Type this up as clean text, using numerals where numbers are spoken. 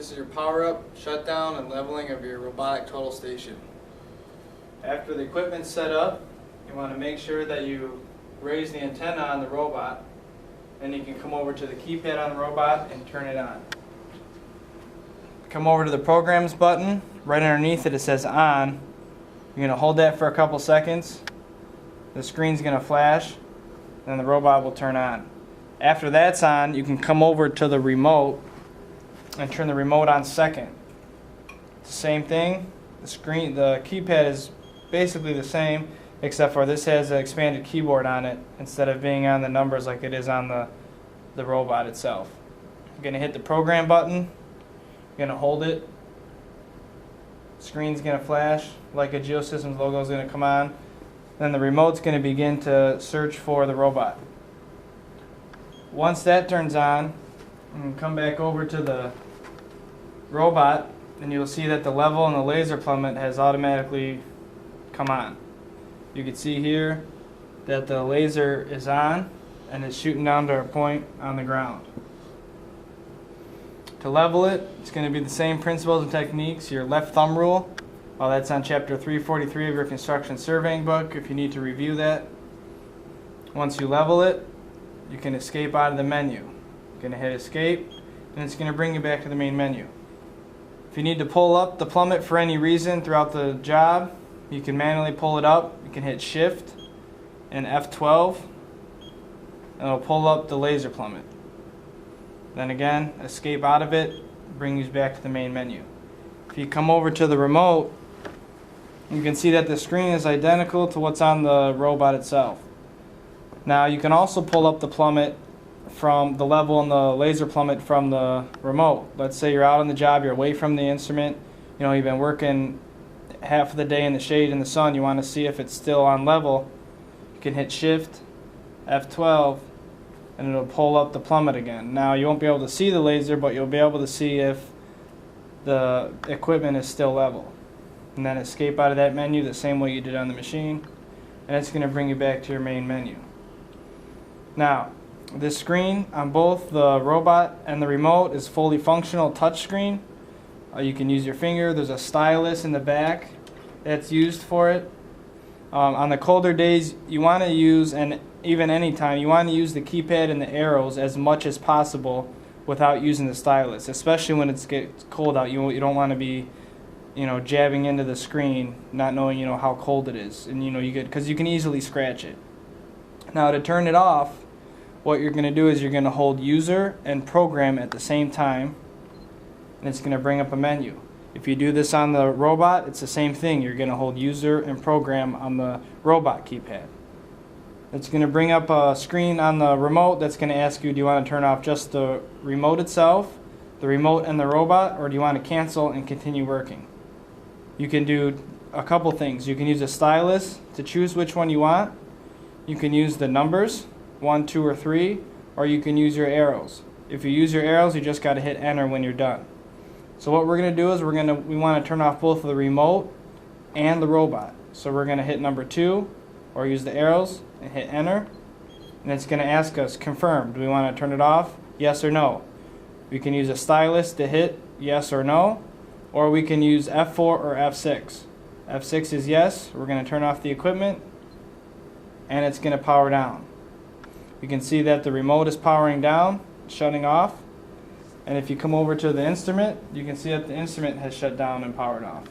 This is your power up, shutdown, and leveling of your Robotic Total Station. After the equipment's set up, you want to make sure that you raise the antenna on the robot. Then you can come over to the keypad on the robot and turn it on. Come over to the programs button. Right underneath it, it says on. You're going to hold that for a couple seconds. The screen's going to flash, and the robot will turn on. After that's on, you can come over to the remote and turn the remote on second. It's the same thing. The keypad is basically the same, except for this has an expanded keyboard on it instead of being on the numbers like it is on the robot itself. You're going to hit the program button. You're going to hold it. Screen's going to flash. Leica Geosystems logo is going to come on. Then the remote's going to begin to search for the robot. Once that turns on, you can come back over to the robot, and you'll see that the level and the laser plummet has automatically come on. You can see here that the laser is on and it's shooting down to a point on the ground. To level it, it's going to be the same principles and techniques. Your left thumb rule, that's on chapter 343 of your construction surveying book if you need to review that. Once you level it, you can escape out of the menu. You're going to hit escape, and it's going to bring you back to the main menu. If you need to pull up the plummet for any reason throughout the job, you can manually pull it up. You can hit shift and F12, and it'll pull up the laser plummet. Then again, escape out of it, bring you back to the main menu. If you come over to the remote, you can see that the screen is identical to what's on the robot itself. Now you can also pull up the plummet from the level and the laser plummet from the remote. Let's say you're out on the job, you're away from the instrument, you've been working half of the day in the shade in the sun, you want to see if it's still on level. You can hit shift, F12, and it'll pull up the plummet again. Now you won't be able to see the laser, but you'll be able to see if the equipment is still level. And then escape out of that menu the same way you did on the machine, and it's going to bring you back to your main menu. Now, this screen on both the robot and the remote is fully functional touchscreen. You can use your finger. There's a stylus in the back that's used for it. On the colder days, you want to use, and even anytime, you want to use the keypad and the arrows as much as possible without using the stylus, especially when it gets cold out. You don't want to be jabbing into the screen not knowing how cold it is, and because you can easily scratch it. Now to turn it off, what you're going to do is you're going to hold user and program at the same time, and it's going to bring up a menu. If you do this on the robot, it's the same thing. You're going to hold user and program on the robot keypad. It's going to bring up a screen on the remote that's going to ask you, do you want to turn off just the remote itself, the remote and the robot, or do you want to cancel and continue working? You can do a couple things. You can use a stylus to choose which one you want. You can use the numbers, 1, 2, or 3, or you can use your arrows. If you use your arrows, you just got to hit enter when you're done. So what we're going to do is we want to turn off both the remote and the robot. So we're going to hit number 2, or use the arrows and hit enter, and it's going to ask us confirm. Do we want to turn it off? Yes or no. We can use a stylus to hit yes or no, or we can use F4 or F6. F6 is yes. We're going to turn off the equipment, and it's going to power down. You can see that the remote is powering down, shutting off, and if you come over to the instrument, you can see that the instrument has shut down and powered off.